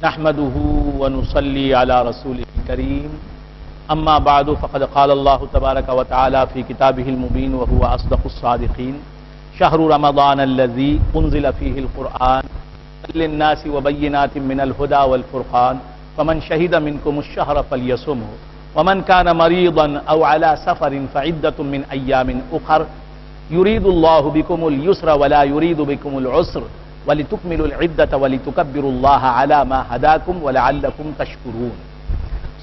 نحمده ونصلي على رسوله الكريم اما بعد فقد قال الله تبارك وتعالى في كتابه المبين وهو اصدق الصادقين شهر رمضان الذي انزل فيه القرآن للناس وبينات من الهدى والفرقان فمن شهد منكم الشهر فليصمه ومن كان مريضا او على سفر فعدة من ايام اخر يريد الله بكم اليسر ولا يريد بكم العسر وَلِتُكْمِلُوا الْعِدَّةَ وَلِتُكَبِّرُوا اللَّهَ عَلَى مَا هَدَاكُمْ وَلَعَلَّكُمْ تَشْكُرُونَ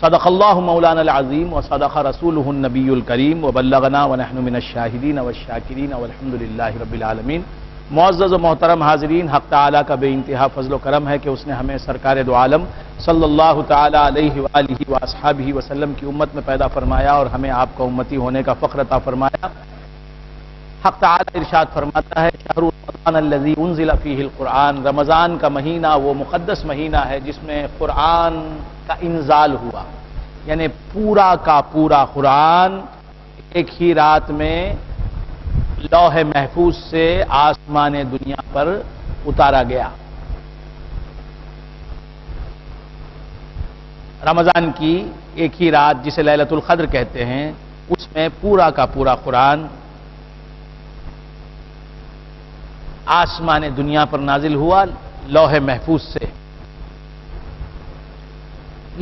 صدق الله مولانا العظيم وصدق رسوله النبي الكريم وبلغنا ونحن من الشاهدين والشاكرين والحمد لله رب العالمين۔ معزز و محترم حاضرین، حق تعالیٰ کا بے انتہا فضل و کرم ہے کہ اس نے ہمیں سرکار دو عالم صلی اللہ تعالیٰ علیہ وآلہ واصحابہ وسلم کی امت میں پیدا فرمایا اور ہمیں آپ کا امتی ہونے کا فخر عطا فرمایا۔ حق تعالی ارشاد فرماتا ہے شہر رمضان الذی انزل فیہ القرآن، رمضان کا مہینہ وہ مقدس مہینہ ہے جس میں قرآن کا انزال ہوا، یعنی پورا کا پورا قرآن ایک ہی رات میں لوح محفوظ سے آسمان دنیا پر اتارا گیا۔ رمضان کی ایک ہی رات جسے لیلۃ القدر کہتے ہیں، اس میں پورا کا پورا قرآن آسمان دنیا پر نازل ہوا لوح محفوظ سے۔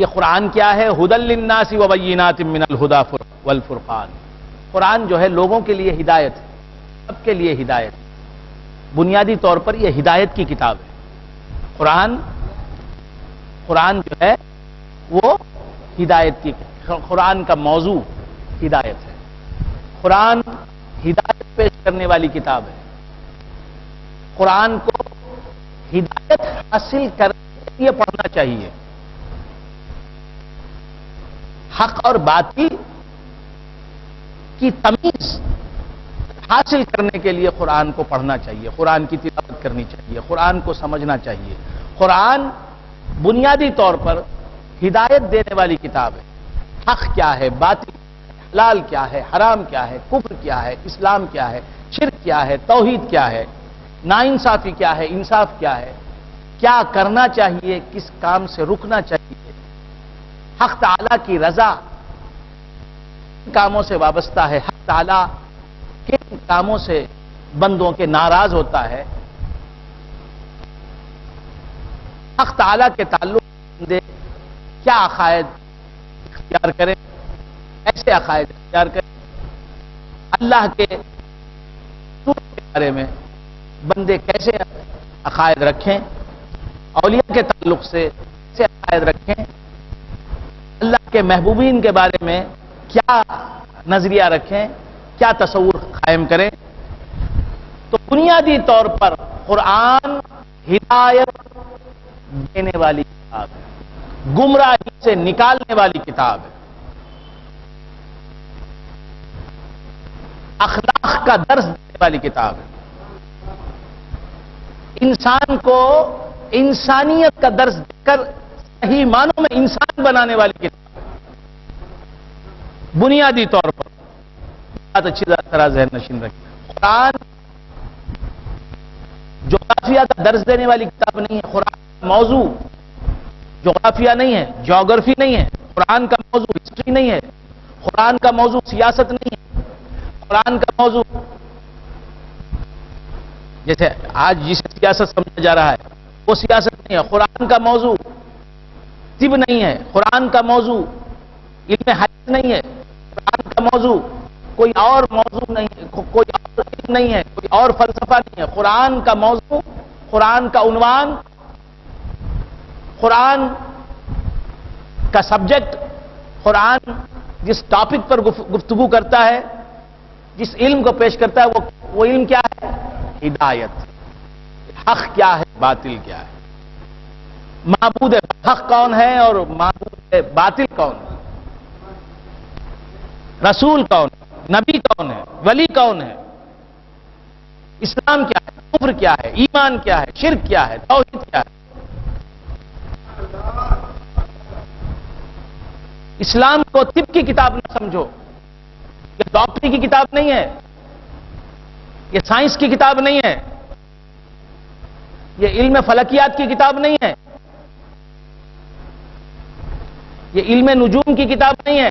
یہ قرآن کیا ہے؟ ھدی للناس وبینات من الھدی والفرقان۔ قرآن جو ہے لوگوں کے لیے ہدایت ہے، سب کے لیے ہدایت۔ بنیادی طور پر یہ ہدایت کی کتاب ہے۔ قرآن جو ہے وہ ہدایت کی، قرآن کا موضوع ہدایت ہے۔ قرآن ہدایت پیش کرنے والی کتاب ہے۔ قرآن کو ہدایت حاصل کرنے کے لیے پڑھنا چاہیے۔ حق اور باطل کی تمیز حاصل کرنے کے لیے قرآن کو پڑھنا چاہیے، قرآن کی تلاوت کرنی چاہیے، قرآن کو سمجھنا چاہیے۔ قرآن بنیادی طور پر ہدایت دینے والی کتاب ہے۔ حق کیا ہے، باطل کیا ہے، حلال کیا ہے، حرام کیا ہے، کفر کیا ہے، اسلام کیا ہے، شرک کیا ہے، توحید کیا ہے، ناانصافی کیا ہے، انصاف کیا ہے، کیا کرنا چاہیے، کس کام سے رکنا چاہیے، حق تعالیٰ کی رضا کن کاموں سے وابستہ ہے، حق تعالیٰ کن کاموں سے بندوں کے ناراض ہوتا ہے، حق تعالیٰ کے تعلق بندے کیا عقائد اختیار کریں، ایسے عقائد اختیار کریں، اللہ کے رسول کے بارے میں بندے کیسے عقائد رکھیں، اولیاء کے تعلق سے کیسے عقائد رکھیں، اللہ کے محبوبین کے بارے میں کیا نظریہ رکھیں، کیا تصور قائم کریں۔ تو بنیادی طور پر قرآن ہدایت دینے والی کتاب ہے، گمراہی سے نکالنے والی کتاب ہے، اخلاق کا درس دینے والی کتاب ہے، انسان کو انسانیت کا درس دے کر صحیح معنوں میں انسان بنانے والی کتاب ہے۔ بنیادی طور پر بات اچھی طرح ذہن نشین رکھیں، قرآن جغرافیہ کا درس دینے والی کتاب نہیں ہے۔ قرآن کا موضوع جغرافیہ نہیں ہے، جیوگرافی نہیں ہے، قرآن کا موضوع ہسٹری نہیں ہے، قرآن کا موضوع سیاست نہیں ہے، قرآن کا موضوع جیسے آج جسے سیاست سمجھا جا رہا ہے وہ سیاست نہیں ہے۔ قرآن کا موضوع طب نہیں ہے، قرآن کا موضوع علم حدیث نہیں ہے، قرآن کا موضوع کوئی اور موضوع نہیں ہے، کوئی اور علم نہیں ہے، کوئی اور فلسفہ نہیں ہے۔ قرآن کا موضوع، قرآن کا عنوان، قرآن کا سبجیکٹ، قرآن جس ٹاپک پر گفتگو کرتا ہے، جس علم کو پیش کرتا ہے وہ علم کیا ہے؟ ہدایت۔ حق کیا ہے، باطل کیا ہے، معبود حق کون ہے اور معبود باطل کون ہے، رسول کون ہے، نبی کون ہے، ولی کون ہے، اسلام کیا ہے، کفر کیا ہے، ایمان کیا ہے، شرک کیا ہے، توحید کیا ہے۔ اسلام کو طب کی کتاب نہ سمجھو، یہ ڈاکٹری کی کتاب نہیں ہے، یہ سائنس کی کتاب نہیں ہے، یہ علم فلکیات کی کتاب نہیں ہے، یہ علم نجوم کی کتاب نہیں ہے،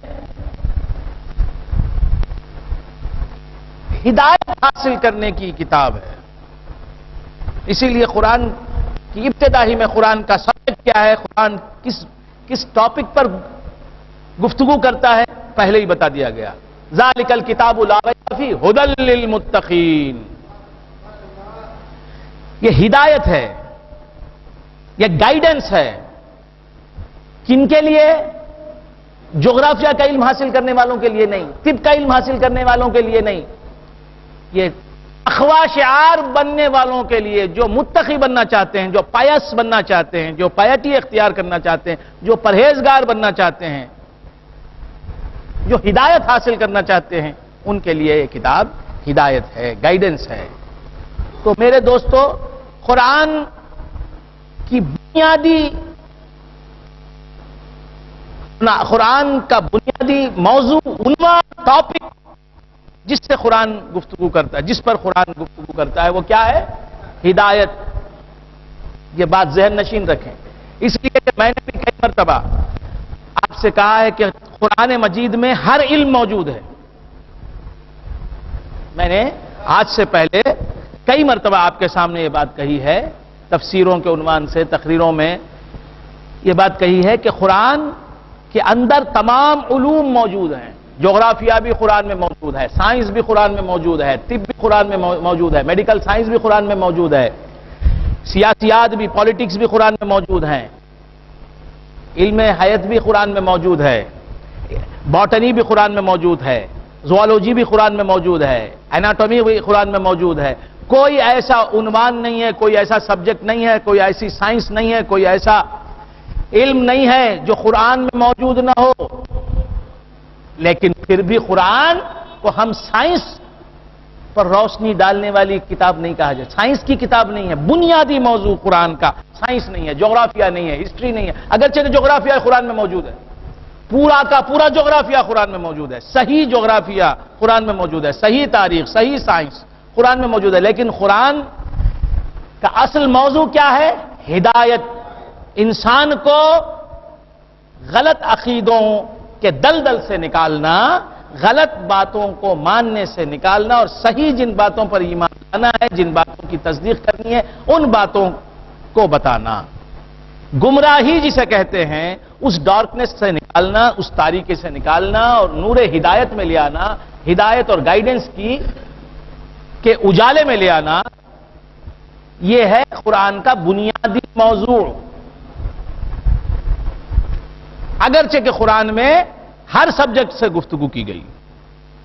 ہدایت حاصل کرنے کی کتاب ہے۔ اسی لیے قرآن کی ابتدا ہی میں قرآن کا سبجیکٹ کیا ہے، قرآن کس ٹاپک پر گفتگو کرتا ہے، پہلے ہی بتا دیا گیا۔ ذالک الکتاب لا ریب فیہ ھدی للمتقین، یہ ہدایت ہے، یہ گائیڈنس ہے۔ کن کے لیے؟ جغرافیہ کا علم حاصل کرنے والوں کے لیے نہیں، طب کا علم حاصل کرنے والوں کے لیے نہیں، یہ اخوا شعار بننے والوں کے لیے، جو متقی بننا چاہتے ہیں، جو پایس بننا چاہتے ہیں، جو پایٹی اختیار کرنا چاہتے ہیں، جو پرہیزگار بننا چاہتے ہیں، جو ہدایت حاصل کرنا چاہتے ہیں، ان کے لیے یہ کتاب ہدایت ہے، گائیڈنس ہے۔ تو میرے دوستو، قرآن کی قرآن کا بنیادی موضوع، عنوان، ٹاپک جس سے قرآن گفتگو کرتا ہے، جس پر قرآن گفتگو کرتا ہے، وہ کیا ہے؟ ہدایت۔ یہ بات ذہن نشین رکھیں، اس لیے کہ میں نے بھی کئی مرتبہ آپ سے کہا ہے کہ قرآن مجید میں ہر علم موجود ہے۔ میں نے آج سے پہلے کئی مرتبہ آپ کے سامنے یہ بات کہی ہے، تفسیروں کے عنوان سے، تقریروں میں یہ بات کہی ہے کہ قرآن کے اندر تمام علوم موجود ہیں۔ جغرافیہ بھی قرآن میں موجود ہے، سائنس بھی قرآن میں موجود ہے، طب بھی قرآن میں موجود ہے، میڈیکل سائنس بھی قرآن میں موجود ہے، سیاسیات بھی، پالیٹکس بھی قرآن میں موجود ہیں، علم حیات بھی قرآن میں موجود ہے، باٹنی بھی قرآن میں موجود ہے، زوالوجی بھی قرآن میں موجود ہے، ایناٹومی بھی قرآن میں موجود ہے۔ کوئی ایسا عنوان نہیں ہے، کوئی ایسا سبجیکٹ نہیں ہے، کوئی ایسی سائنس نہیں ہے، کوئی ایسا علم نہیں ہے جو قرآن میں موجود نہ ہو۔ لیکن پھر بھی قرآن کو ہم سائنس پر روشنی ڈالنے والی کتاب نہیں کہا جائے، سائنس کی کتاب نہیں ہے۔ بنیادی موضوع قرآن کا سائنس نہیں ہے، جغرافیہ نہیں ہے، ہسٹری نہیں ہے، اگرچہ جغرافیہ قرآن میں موجود ہے، پورا کا پورا جغرافیہ قرآن میں موجود ہے، صحیح جغرافیہ قرآن میں موجود ہے، صحیح تاریخ، صحیح سائنس قرآن میں موجود ہے۔ لیکن قرآن کا اصل موضوع کیا ہے؟ ہدایت، انسان کو غلط عقیدوں کے دلدل سے نکالنا، غلط باتوں کو ماننے سے نکالنا، اور صحیح جن باتوں پر ایمان لانا ہے، جن باتوں کی تصدیق کرنی ہے، ان باتوں کو بتانا۔ گمراہی جسے کہتے ہیں، اس ڈارکنس سے نکالنا، اس تاریکی سے نکالنا اور نور ہدایت میں لے آنا، ہدایت اور گائیڈنس کے اجالے میں لے آنا، یہ ہے قرآن کا بنیادی موضوع۔ اگرچہ کہ قرآن میں ہر سبجیکٹ سے گفتگو کی گئی،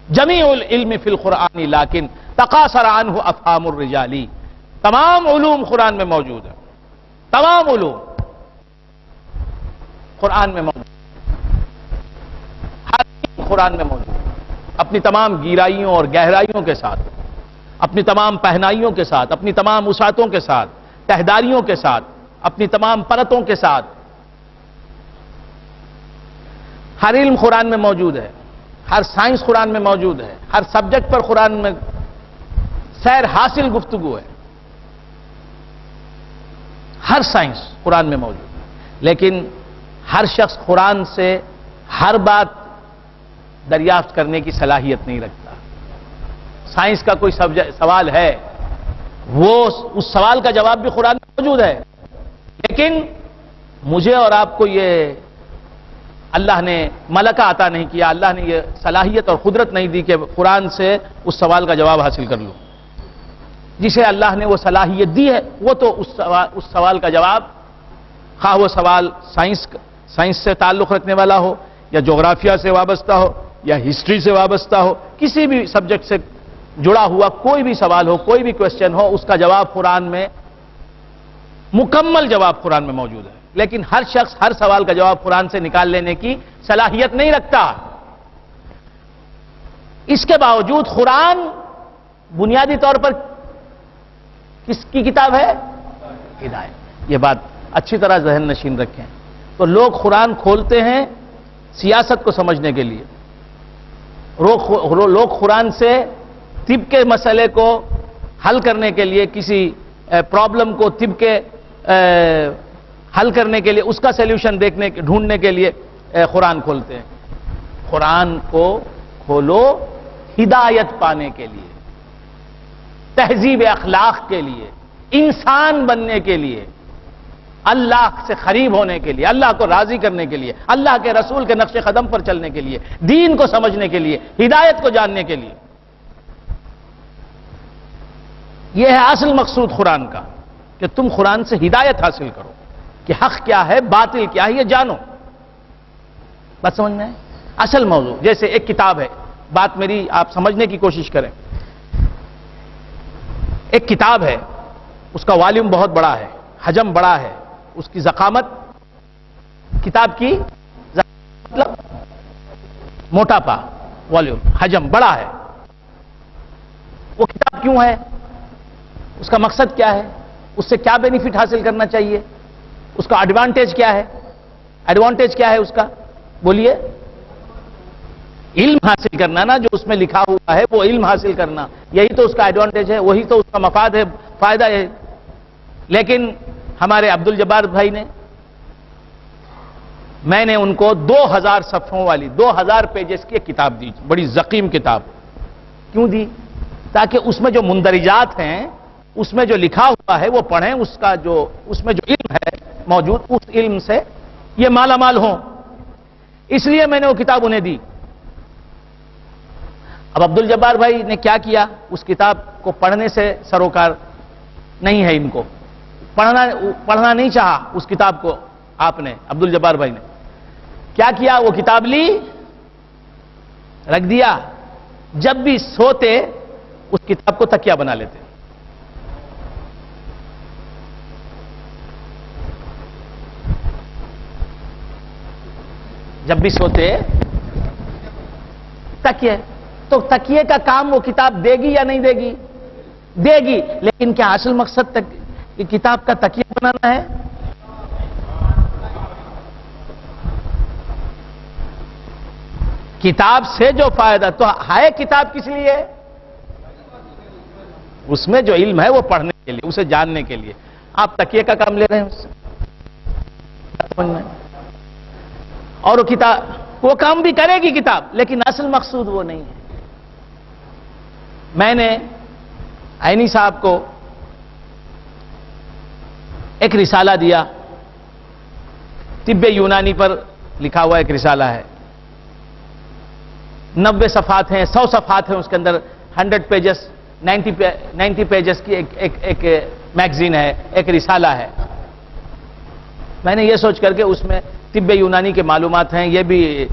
جمیع العلم فی القرآن لیکن تقاصر عنہ افہام الرجال، تمام علوم قرآن میں موجود ہیں، تمام علوم قرآن میں موجود، ہر علم قرآن میں موجود، اپنی تمام گہرائیوں اور گہرائیوں کے ساتھ، اپنی تمام پہنائیوں کے ساتھ، اپنی تمام وسعتوں کے ساتھ، تہداریوں کے ساتھ، اپنی تمام پرتوں کے ساتھ، ہر علم قرآن میں موجود ہے، ہر سائنس قرآن میں موجود ہے، ہر سبجیکٹ پر قرآن میں سیر حاصل گفتگو ہے، ہر سائنس قرآن میں موجود ہے۔ لیکن ہر شخص قرآن سے ہر بات دریافت کرنے کی صلاحیت نہیں رکھتا۔ سائنس کا کوئی سوال ہے، وہ اس سوال کا جواب بھی قرآن میں موجود ہے، لیکن مجھے اور آپ کو یہ اللہ نے ملکہ عطا نہیں کیا، اللہ نے یہ صلاحیت اور قدرت نہیں دی کہ قرآن سے اس سوال کا جواب حاصل کر لوں۔ جسے اللہ نے وہ صلاحیت دی ہے، وہ تو اس سوال کا جواب، خواہ وہ سوال سائنس سے تعلق رکھنے والا ہو، یا جغرافیہ سے وابستہ ہو، یا ہسٹری سے وابستہ ہو، کسی بھی سبجیکٹ سے جڑا ہوا کوئی بھی سوال ہو، کوئی بھی کوشچن ہو، اس کا جواب قرآن میں، مکمل جواب قرآن میں موجود ہے۔ لیکن ہر شخص ہر سوال کا جواب قرآن سے نکال لینے کی صلاحیت نہیں رکھتا۔ اس کے باوجود قرآن بنیادی طور پر کس کی کتاب ہے؟ ہدایت۔ یہ بات اچھی طرح ذہن نشین رکھیں۔ تو لوگ قرآن کھولتے ہیں سیاست کو سمجھنے کے لیے، لوگ قرآن سے طب کے مسئلے کو حل کرنے کے لیے، کسی پرابلم کو طب کے حل کرنے کے لیے، اس کا سیلیوشن ڈھونڈنے کے لیے قرآن کھولتے ہیں. قرآن کو کھولو ہدایت پانے کے لیے، تہذیب اخلاق کے لیے، انسان بننے کے لیے، اللہ سے قریب ہونے کے لیے، اللہ کو راضی کرنے کے لیے، اللہ کے رسول کے نقش قدم پر چلنے کے لیے، دین کو سمجھنے کے لیے، ہدایت کو جاننے کے لیے. یہ ہے اصل مقصود قرآن کا، کہ تم قرآن سے ہدایت حاصل کرو کہ حق کیا ہے، باطل کیا ہے، یہ جانو. بات سمجھ میں ہے؟ اصل موضوع جیسے ایک کتاب ہے، بات میری آپ سمجھنے کی کوشش کریں. ایک کتاب ہے، اس کا والیوم بہت بڑا ہے، حجم بڑا ہے، اس کی ضخامت، کتاب کی مطلب موٹاپا، والیوم، حجم بڑا ہے. وہ کتاب کیوں ہے؟ اس کا مقصد کیا ہے؟ اس سے کیا بینیفٹ حاصل کرنا چاہیے؟ اس کا ایڈوانٹیج کیا ہے؟ ایڈوانٹیج کیا ہے اس کا؟ بولیے. علم حاصل کرنا نا، جو اس میں لکھا ہوا ہے وہ علم حاصل کرنا، یہی تو اس کا ایڈوانٹیج ہے، وہی تو اس کا مفاد ہے، فائدہ ہے. لیکن ہمارے عبد الجبار بھائی نے، میں نے ان کو 2000 صفحوں والی 2000 پیجز کی ایک کتاب دی، بڑی ضخیم کتاب. کیوں دی؟ تاکہ اس میں جو مندرجات ہیں، اس میں جو لکھا ہوا ہے وہ پڑھیں، اس میں جو علم ہے موجود، اس علم سے یہ مالا مال ہوں. اس لیے میں نے وہ کتاب انہیں دی. اب عبد الجبار بھائی نے کیا کیا؟ اس کتاب کو پڑھنے سے سروکار نہیں ہے، ان کو پڑھنا نہیں چاہا اس کتاب کو. آپ نے، عبد الجبار بھائی نے کیا کیا؟ وہ کتاب لی، رکھ دیا. جب بھی سوتے اس کتاب کو تکیہ بنا لیتے. جب بھی سوتے تکیے. تو تکیے کا کام وہ کتاب دے گی یا نہیں دے گی؟ دے گی. لیکن کیا اصل مقصد کتاب کا تکیہ بنانا ہے؟ کتاب سے جو فائدہ تو ہے، کتاب کس لیے؟ اس میں جو علم ہے وہ پڑھنے کے لیے، اسے جاننے کے لیے. آپ تکیے کا کام لے رہے ہیں اس سے، اور وہ کتاب وہ کام بھی کرے گی کتاب، لیکن اصل مقصود وہ نہیں ہے. میں نے عینی صاحب کو ایک رسالہ دیا، طب یونانی پر لکھا ہوا ایک رسالہ ہے. 90 صفحات ہیں، 100 صفحات ہیں اس کے اندر، 100 پیجز، 90 پیجز کی ایک میگزین ہے، ایک رسالہ ہے. میں نے یہ سوچ کر کے اس میں طب یونانی کے معلومات ہیں، یہ بھی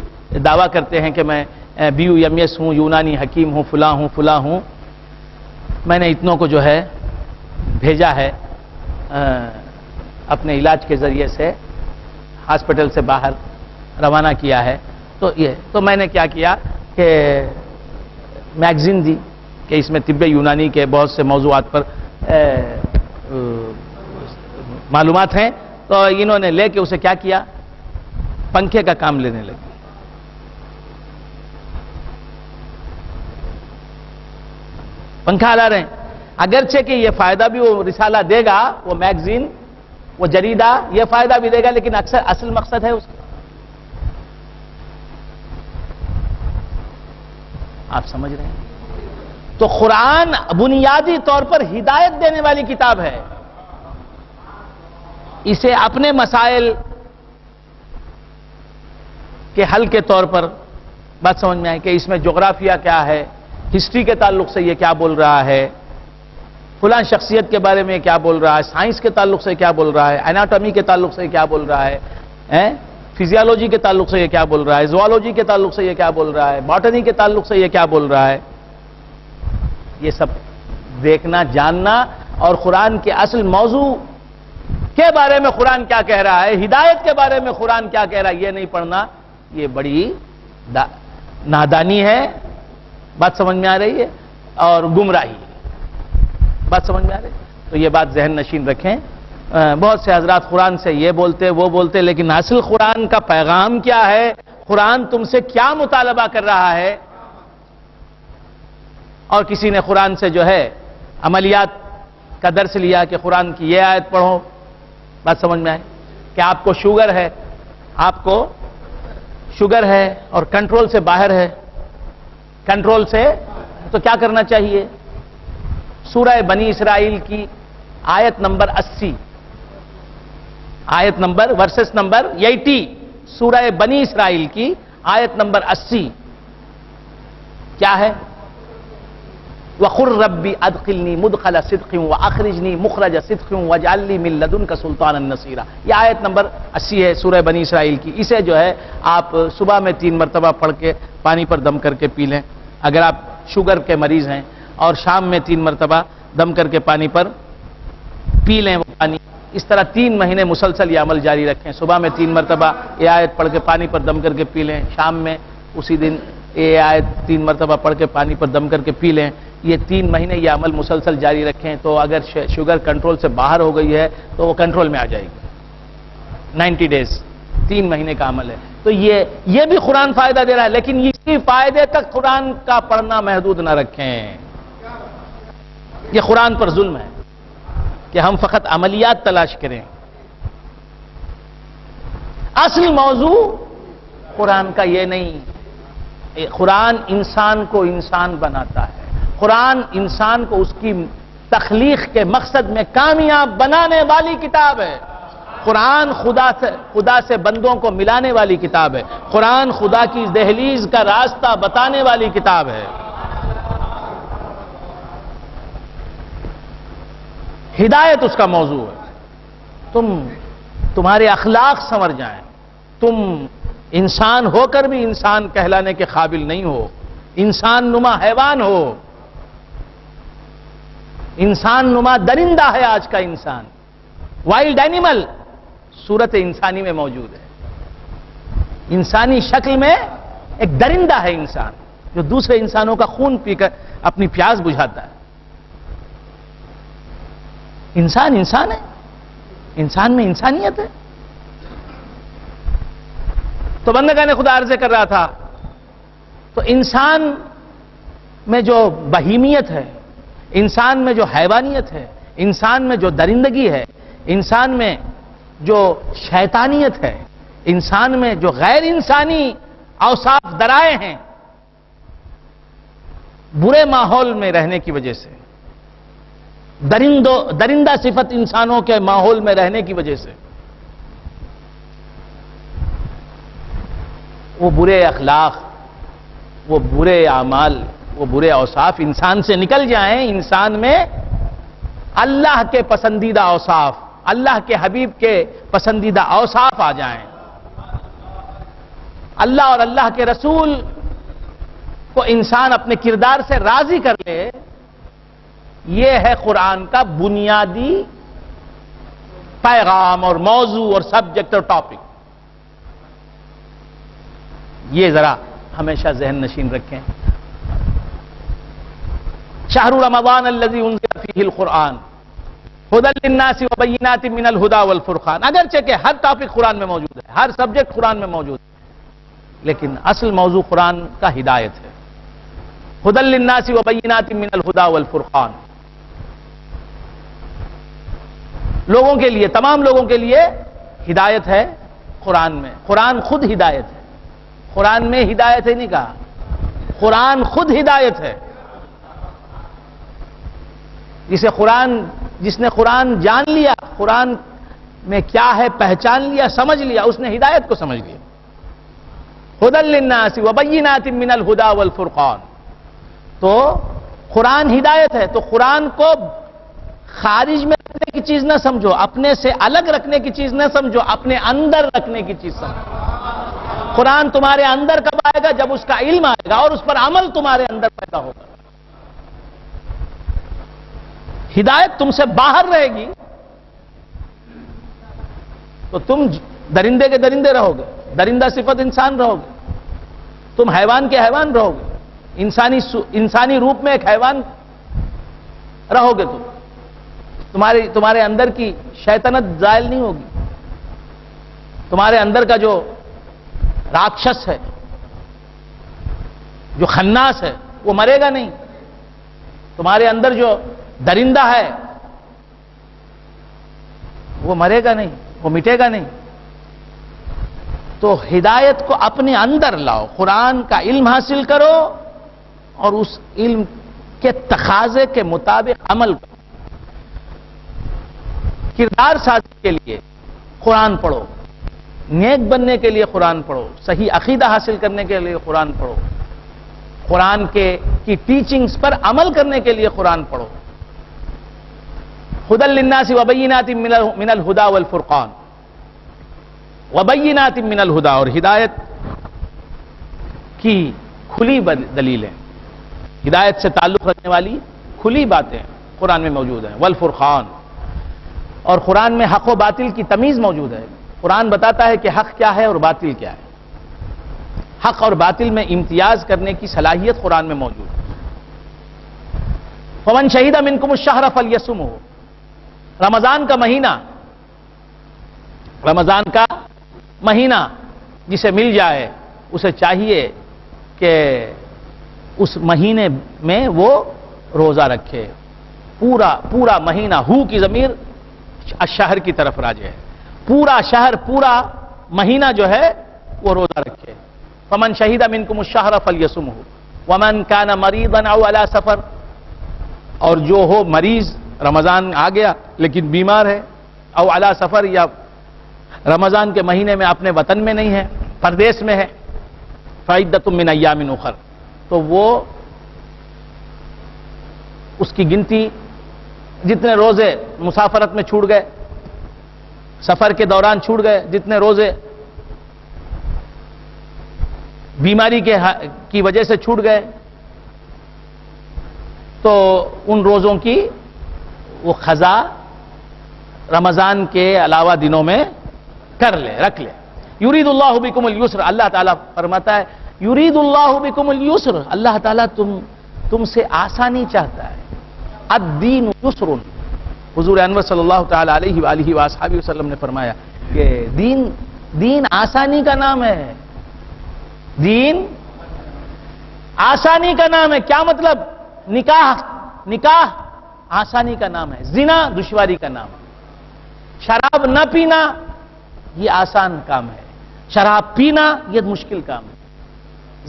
دعویٰ کرتے ہیں کہ میں BUMS ہوں، یونانی حکیم ہوں، فلاں ہوں. میں نے اتنوں کو جو ہے بھیجا ہے اپنے علاج کے ذریعے سے، ہاسپٹل سے باہر روانہ کیا ہے. تو میں نے کیا کیا کہ میگزین دی کہ اس میں طب یونانی کے بہت سے موضوعات پر معلومات ہیں. تو انہوں نے لے کے اسے کیا کیا؟ پنکھے کا کام لینے لگے. پنکھا لا رہے ہیں. اگرچہ کہ یہ فائدہ بھی وہ رسالہ دے گا، وہ میگزین، وہ جریدہ یہ فائدہ بھی دے گا، لیکن اکثر اصل مقصد ہے اس کا. آپ سمجھ رہے ہیں؟ تو قرآن بنیادی طور پر ہدایت دینے والی کتاب ہے. اسے اپنے مسائل کے حل کے طور پر بات سمجھ میں آئے کہ اس میں جغرافیہ کیا ہے، ہسٹری کے تعلق سے یہ کیا بول رہا ہے، فلاں شخصیت کے بارے میں کیا بول رہا ہے، سائنس کے تعلق سے کیا بول رہا ہے، ایناٹومی کے تعلق سے کیا بول رہا ہے، فزیالوجی کے تعلق سے یہ کیا بول رہا ہے، زوالوجی کے تعلق سے یہ کیا بول رہا ہے، باٹنی کے تعلق سے یہ کیا بول رہا ہے. یہ سب دیکھنا، جاننا، اور قرآن کے اصل موضوع کے بارے میں قرآن کیا کہہ رہا ہے، ہدایت کے بارے میں قرآن کیا کہہ رہا ہے، یہ نہیں پڑھنا، یہ بڑی نادانی ہے. بات سمجھ میں آ رہی ہے؟ اور گمراہی ہے. بات سمجھ میں آ رہی ہے؟ تو یہ بات ذہن نشین رکھیں. بہت سے حضرات قرآن سے یہ بولتے وہ بولتے، لیکن اصل قرآن کا پیغام کیا ہے، قرآن تم سے کیا مطالبہ کر رہا ہے. اور کسی نے قرآن سے جو ہے عملیات کا درس لیا کہ قرآن کی یہ آیت پڑھو. بات سمجھ میں آئے کہ آپ کو شوگر ہے، آپ کو شوگر ہے اور کنٹرول سے باہر ہے، کنٹرول سے، تو کیا کرنا چاہیے؟ سورہ بنی اسرائیل کی آیت نمبر 80، آیت نمبر ورسس نمبر 80، سورہ بنی اسرائیل کی آیت نمبر 80 کیا ہے؟ وَقُلْ رَبِّ أَدْخِلْنِي مُدْخَلَ صِدْقٍ وَأَخْرِجْنِي مُخْرَجَ صِدْقٍ وَاجْعَلْ لِي مِن لَّدُنْكَ سُلْطَانًا نَّصِيرًا۔ یہ آیت نمبر 80 ہے سورہ بنی اسرائیل کی۔ اسے جو ہے آپ صبح میں 3 مرتبہ پڑھ کے پانی پر دم کر کے پی لیں اگر آپ شوگر کے مریض ہیں، اور شام میں 3 مرتبہ دم کر کے پانی پر پی لیں وہ پانی۔ اس طرح 3 مہینے مسلسل یہ عمل جاری رکھیں، صبح میں 3 مرتبہ یہ آیت پڑھ کے پانی پر دم کر کے پی لیں، شام میں اسی دن یہ آیت 3 مرتبہ پڑھ کے پانی پر دم کر کے پی لیں۔ یہ 3 مہینے یہ عمل مسلسل جاری رکھیں تو اگر شوگر کنٹرول سے باہر ہو گئی ہے تو وہ کنٹرول میں آ جائے گی۔ 90 ڈیز، 3 مہینے کا عمل ہے۔ تو یہ بھی قرآن فائدہ دے رہا ہے، لیکن اسی فائدے تک قرآن کا پڑھنا محدود نہ رکھیں۔ یہ قرآن پر ظلم ہے کہ ہم فقط عملیات تلاش کریں۔ اصل موضوع قرآن کا یہ نہیں، قرآن انسان کو انسان بناتا ہے، قرآن انسان کو اس کی تخلیق کے مقصد میں کامیاب بنانے والی کتاب ہے۔ قرآن خدا سے بندوں کو ملانے والی کتاب ہے، قرآن خدا کی دہلیز کا راستہ بتانے والی کتاب ہے۔ ہدایت اس کا موضوع ہے۔ تمہارے اخلاق سنور جائیں، تم انسان ہو کر بھی انسان کہلانے کے قابل نہیں ہو، انسان نما حیوان ہو، انسان نما درندہ ہے آج کا انسان، وائلڈ اینیمل صورت انسانی میں موجود ہے۔ انسانی شکل میں ایک درندہ ہے انسان، جو دوسرے انسانوں کا خون پی کر اپنی پیاس بجھاتا ہے۔ انسان انسان ہے، انسان میں انسانیت ہے۔ تو بندگان خدا عرض کر رہا تھا، تو انسان میں جو بہیمیت ہے، انسان میں جو حیوانیت ہے، انسان میں جو درندگی ہے، انسان میں جو شیطانیت ہے، انسان میں جو غیر انسانی اوصاف درائے ہیں، برے ماحول میں رہنے کی وجہ سے، درندہ صفت انسانوں کے ماحول میں رہنے کی وجہ سے، وہ برے اخلاق، وہ برے اعمال، وہ برے اوصاف انسان سے نکل جائیں، انسان میں اللہ کے پسندیدہ اوصاف، اللہ کے حبیب کے پسندیدہ اوصاف آ جائیں، اللہ اور اللہ کے رسول کو انسان اپنے کردار سے راضی کر لے، یہ ہے قرآن کا بنیادی پیغام اور موضوع اور سبجیکٹ اور ٹاپک۔ یہ ذرا ہمیشہ ذہن نشین رکھیں۔ شہر رمضان الذی انزل فیہ القرآن ھدی للناس وبینات من الھدی والفرقان، اگرچہ کہ ہر ٹاپک قرآن میں موجود ہے، ہر سبجیکٹ قرآن میں موجود ہے، لیکن اصل موضوع قرآن کا ہدایت ہے۔ ھدی للناس وبینات من الھدی والفرقان، لوگوں کے لیے، تمام لوگوں کے لیے ہدایت ہے قرآن میں۔ قرآن خود ہدایت ہے، قرآن میں ہدایت ہے نہیں کہا، قرآن خود ہدایت ہے۔ جس نے قرآن جان لیا، قرآن میں کیا ہے پہچان لیا، سمجھ لیا، اس نے ہدایت کو سمجھ لیا۔ ھدی للناس وبینات من الھدی والفرقان، تو قرآن ہدایت ہے، تو قرآن کو خارج میں رکھنے کی چیز نہ سمجھو، اپنے سے الگ رکھنے کی چیز نہ سمجھو، اپنے اندر رکھنے کی چیز سمجھو۔ قرآن تمہارے اندر کب آئے گا؟ جب اس کا علم آئے گا اور اس پر عمل تمہارے اندر پیدا ہوگا۔ ہدایت تم سے باہر رہے گی تو تم درندے کے درندے رہو گے، درندہ صفت انسان رہو گے، تم حیوان کے حیوان رہو گے، انسانی روپ میں ایک حیوان رہو گے، تمہارے اندر کی شیطنت زائل نہیں ہوگی، تمہارے اندر کا جو راکشس ہے، جو خناس ہے، وہ مرے گا نہیں، تمہارے اندر جو درندہ ہے وہ مرے گا نہیں، وہ مٹے گا نہیں۔ تو ہدایت کو اپنے اندر لاؤ، قرآن کا علم حاصل کرو اور اس علم کے تقاضے کے مطابق عمل کرو۔ کردار سازی کے لیے قرآن پڑھو، نیک بننے کے لیے قرآن پڑھو، صحیح عقیدہ حاصل کرنے کے لیے قرآن پڑھو، قرآن کی ٹیچنگز پر عمل کرنے کے لیے قرآن پڑھو۔ ہدی للناس وبینات من الہدی والفرقان، وبینات من الہدی، اور ہدایت کی کھلی دلیلیں، ہدایت سے تعلق رکھنے والی کھلی باتیں قرآن میں موجود ہیں، والفرقان، اور قرآن میں حق و باطل کی تمیز موجود ہے۔ قرآن بتاتا ہے کہ حق کیا ہے اور باطل کیا ہے، حق اور باطل میں امتیاز کرنے کی صلاحیت قرآن میں موجود ہے۔ فمن شہد منکم الشہر فلیصمہ، رمضان کا مہینہ، رمضان کا مہینہ جسے مل جائے اسے چاہیے کہ اس مہینے میں وہ روزہ رکھے، پورا مہینہ، ہو کی ضمیر الشہر کی طرف راجع ہے، پورا شہر، پورا مہینہ جو ہے وہ روزہ رکھے۔ فمن شہد منکم الشہر فلیصمہ ومن کان مریضا او علی سفر، اور جو ہو مریض، رمضان آ گیا لیکن بیمار ہے، او علی سفر، یا رمضان کے مہینے میں اپنے وطن میں نہیں ہے، پردیس میں ہے، فعدۃ من ایام اخر، تو وہ اس کی گنتی جتنے روزے مسافرت میں چھوٹ گئے، سفر کے دوران چھوٹ گئے، جتنے روزے بیماری کی وجہ سے چھوٹ گئے، تو ان روزوں کی وہ قضا رمضان کے علاوہ دنوں میں کر لے، رکھ لے۔ یرید اللہ بکم اليسر، اللہ تعالیٰ فرماتا ہے یرید اللہ بکم اليسر، اللہ تعالیٰ تم سے آسانی چاہتا ہے۔ الدین یسر، حضور انور صلی اللہ تعالی علیہ وآلہ وآصحابہ وسلم نے فرمایا کہ دین آسانی کا نام ہے، دین آسانی کا نام ہے۔ کیا مطلب؟ نکاح آسانی کا نام ہے، زنا دشواری کا نام ہے، شراب نہ پینا یہ آسان کام ہے، شراب پینا یہ مشکل کام ہے،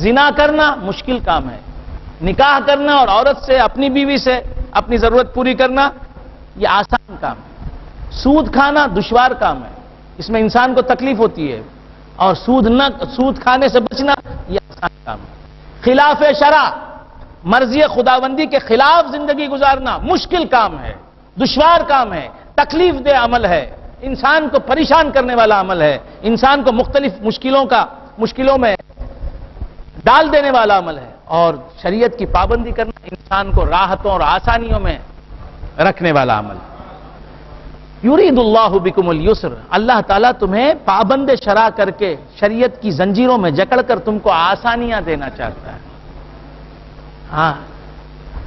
زنا کرنا مشکل کام ہے، نکاح کرنا اور عورت سے، اپنی بیوی سے اپنی ضرورت پوری کرنا یہ آسان کام ہے، سود کھانا دشوار کام ہے، اس میں انسان کو تکلیف ہوتی ہے، اور سود کھانے سے بچنا یہ آسان کام ہے۔ خلاف شرع، مرضی خداوندی کے خلاف زندگی گزارنا مشکل کام ہے، دشوار کام ہے، تکلیف دہ عمل ہے، انسان کو پریشان کرنے والا عمل ہے، انسان کو مختلف مشکلوں میں ڈال دینے والا عمل ہے، اور شریعت کی پابندی کرنا انسان کو راحتوں اور آسانیوں میں رکھنے والا عمل۔ یرید اللہ بکم اليسر، اللہ تعالیٰ تمہیں پابند شرع کر کے شریعت کی زنجیروں میں جکڑ کر تم کو آسانیاں دینا چاہتا ہے۔ ہاں،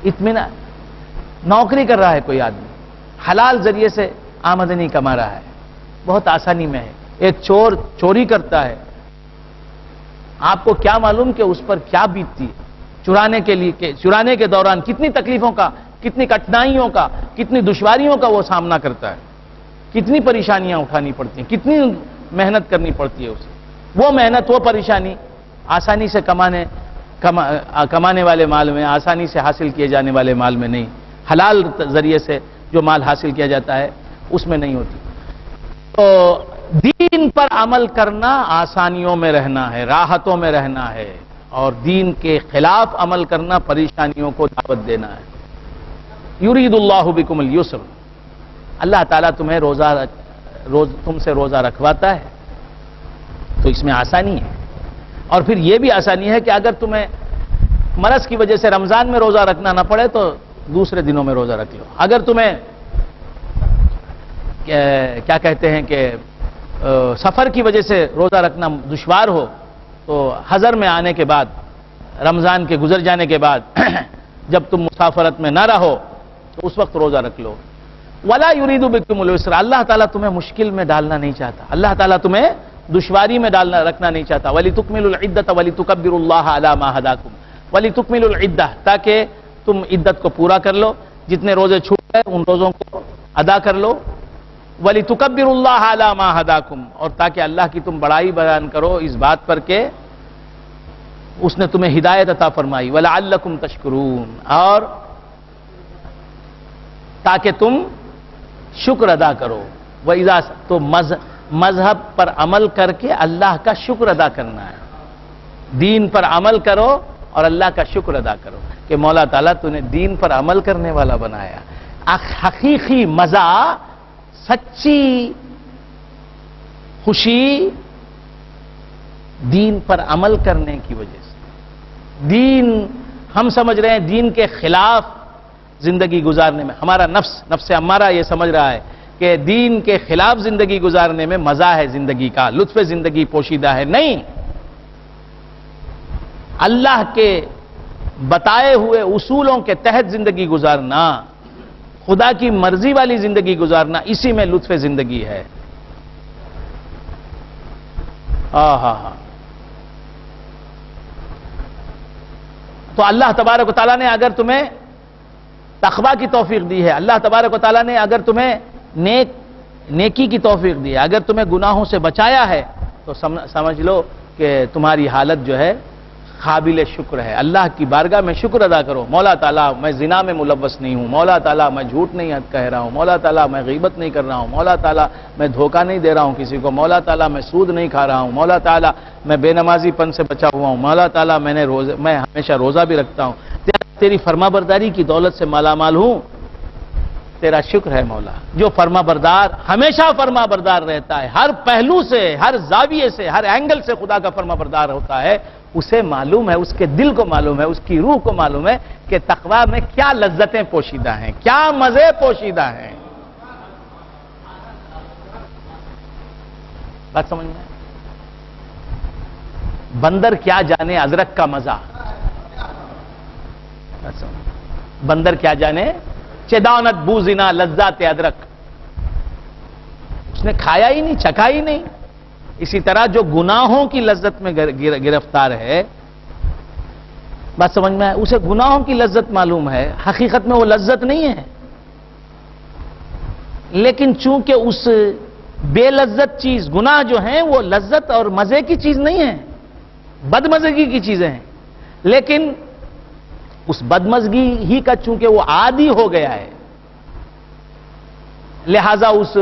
اطمینان، نوکری کر رہا ہے کوئی آدمی، حلال ذریعے سے آمدنی کما رہا ہے، بہت آسانی میں ہے۔ ایک چور چوری کرتا ہے، آپ کو کیا معلوم کہ اس پر کیا بیتتی ہے، چرانے کے دوران کتنی تکلیفوں کا، کتنی کٹھنائیوں کا، کتنی دشواریوں کا وہ سامنا کرتا ہے، کتنی پریشانیاں اٹھانی پڑتی ہیں، کتنی محنت کرنی پڑتی ہے اسے۔ وہ محنت، وہ پریشانی آسانی سے کمانے والے مال میں، آسانی سے حاصل کیے جانے والے مال میں نہیں، حلال ذریعے سے جو مال حاصل کیا جاتا ہے اس میں نہیں ہوتی۔ تو دین پر عمل کرنا آسانیوں میں رہنا ہے، راحتوں میں رہنا ہے، اور دین کے خلاف عمل کرنا پریشانیوں کو دعوت دینا ہے۔ یرید اللہ بکم اليسر، اللہ تعالیٰ تم سے روزہ رکھواتا ہے تو اس میں آسانی ہے، اور پھر یہ بھی آسانی ہے کہ اگر تمہیں مرض کی وجہ سے رمضان میں روزہ رکھنا نہ پڑے تو دوسرے دنوں میں روزہ رکھ لو۔ اگر تمہیں کیا کہتے ہیں کہ سفر کی وجہ سے روزہ رکھنا دشوار ہو تو حضر میں آنے کے بعد، رمضان کے گزر جانے کے بعد جب تم مسافرت میں نہ رہو تو اس وقت روزہ رکھ لو۔ وَلَا يُرِيدُ بِكُمُ الْيُسْرَ، اللہ تعالیٰ تمہیں مشکل میں ڈالنا نہیں چاہتا، اللہ تعالیٰ تمہیں دشواری میں رکھنا نہیں چاہتا۔ وَلِتُكْمِلُوا الْعِدَّةَ وَلِتُكَبِّرُوا اللَّهَ عَلَى مَا هَدَاكُمْ وَلِتُكْمِلُوا الْعِدَّةَ، تاکہ تم عدت کو پورا کر لو، جتنے روزے چھوٹ گئے ان روزوں کو ادا کر لو۔ وَلِتُكَبِّرُوا اللَّهَ عَلَى مَا هَدَاكُمْ، اور تاکہ اللہ کی تم بڑائی بیان کرو اس بات پر کہ اس نے تمہیں ہدایت عطا فرمائی، وَلَعَلَّكُمْ تَشْكُرُونَ، اور تاکہ تم شکر ادا کرو۔ وَإِذَا، تو مذہب پر عمل کر کے اللہ کا شکر ادا کرنا ہے، دین پر عمل کرو اور اللہ کا شکر ادا کرو کہ مولا تعالیٰ تو نے دین پر عمل کرنے والا بنایا۔ حقیقی مزہ، سچی خوشی دین پر عمل کرنے کی وجہ سے۔ دین ہم سمجھ رہے ہیں دین کے خلاف زندگی گزارنے میں، ہمارا نفس امارہ یہ سمجھ رہا ہے کہ دین کے خلاف زندگی گزارنے میں مزہ ہے، زندگی کا لطف زندگی پوشیدہ ہے۔ نہیں، اللہ کے بتائے ہوئے اصولوں کے تحت زندگی گزارنا، خدا کی مرضی والی زندگی گزارنا، اسی میں لطف زندگی ہے۔ تو اللہ تبارک و تعالیٰ نے اگر تمہیں تقویٰ کی توفیق دی ہے، اللہ تبارک و تعالیٰ نے اگر تمہیں نیکی کی توفیق دی ہے، اگر تمہیں گناہوں سے بچایا ہے، تو سمجھ لو کہ تمہاری حالت جو ہے قابل شکر ہے۔ اللہ کی بارگاہ میں شکر ادا کرو، مولا تعالیٰ میں زنا میں ملوث نہیں ہوں، مولا تعالیٰ میں جھوٹ نہیں کہہ رہا ہوں، مولا تعالیٰ میں غیبت نہیں کر رہا ہوں، مولا تعالیٰ میں دھوکہ نہیں دے رہا ہوں کسی کو، مولا تعالیٰ میں سود نہیں کھا رہا ہوں، مولا تعالیٰ میں بے نمازی پن سے بچا ہوا ہوں، مولا تعالیٰ میں ہمیشہ روزہ بھی رکھتا ہوں، تیری فرما برداری کی دولت سے مالا مال ہوں، تیرا شکر ہے مولا۔ جو فرما بردار ہمیشہ فرما بردار رہتا ہے، ہر پہلو سے، ہر زاویے سے، ہر اینگل سے خدا کا فرما بردار ہوتا ہے، اسے معلوم ہے، اس کے دل کو معلوم ہے، اس کی روح کو معلوم ہے کہ تقویٰ میں کیا لذتیں پوشیدہ ہیں، کیا مزے پوشیدہ ہیں۔ بات سمجھ میں؟ بندر کیا جانے ادرک کا مزہ، بندر کیا جانے چدانت بوزنا لذات ادرک، اس نے کھایا ہی نہیں، چکھا ہی نہیں۔ اسی طرح جو گناہوں کی لذت میں گرفتار ہے، بات سمجھ میں ہے، اسے گناہوں کی لذت معلوم ہے، حقیقت میں وہ لذت نہیں ہے، لیکن چونکہ اس بے لذت چیز گناہ جو ہیں وہ لذت اور مزے کی چیز نہیں ہے، بدمزگی کی چیزیں ہیں، لیکن اس بدمزگی ہی کا چونکہ وہ عادی ہو گیا ہے، لہذا اس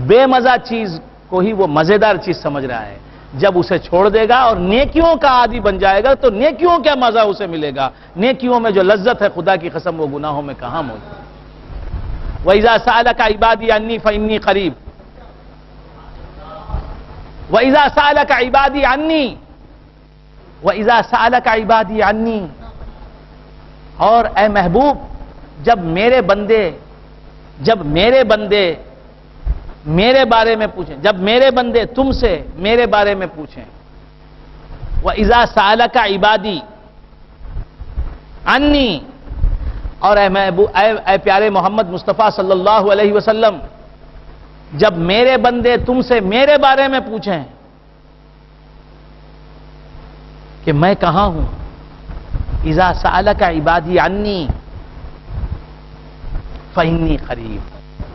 بے مزہ چیز کو ہی وہ مزیدار چیز سمجھ رہا ہے۔ جب اسے چھوڑ دے گا اور نیکیوں کا عادی بن جائے گا تو نیکیوں کا مزہ اسے ملے گا، نیکیوں میں جو لذت ہے خدا کی قسم وہ گناہوں میں کہاں موجود ہے۔ وَإِذَا سَأَلَكَ عِبَادِي عَنِّي فَإِنِّي قَرِيبٌ، وَإِذَا سَأَلَكَ عِبَادِي عَنِّي، وَإِذَا سَأَلَكَ عِبَادِي عَنِّي، اور اے محبوب جب میرے بندے میرے بارے میں پوچھیں، جب میرے بندے تم سے میرے بارے میں پوچھیں، وَإِذَا سَأَلَكَ عِبَادِي عَنِّي، اور اے پیارے محمد مصطفیٰ صلی اللہ علیہ وسلم جب میرے بندے تم سے میرے بارے میں پوچھیں کہ میں کہاں ہوں، اذا سألك عبادی عنی فإنی قریب،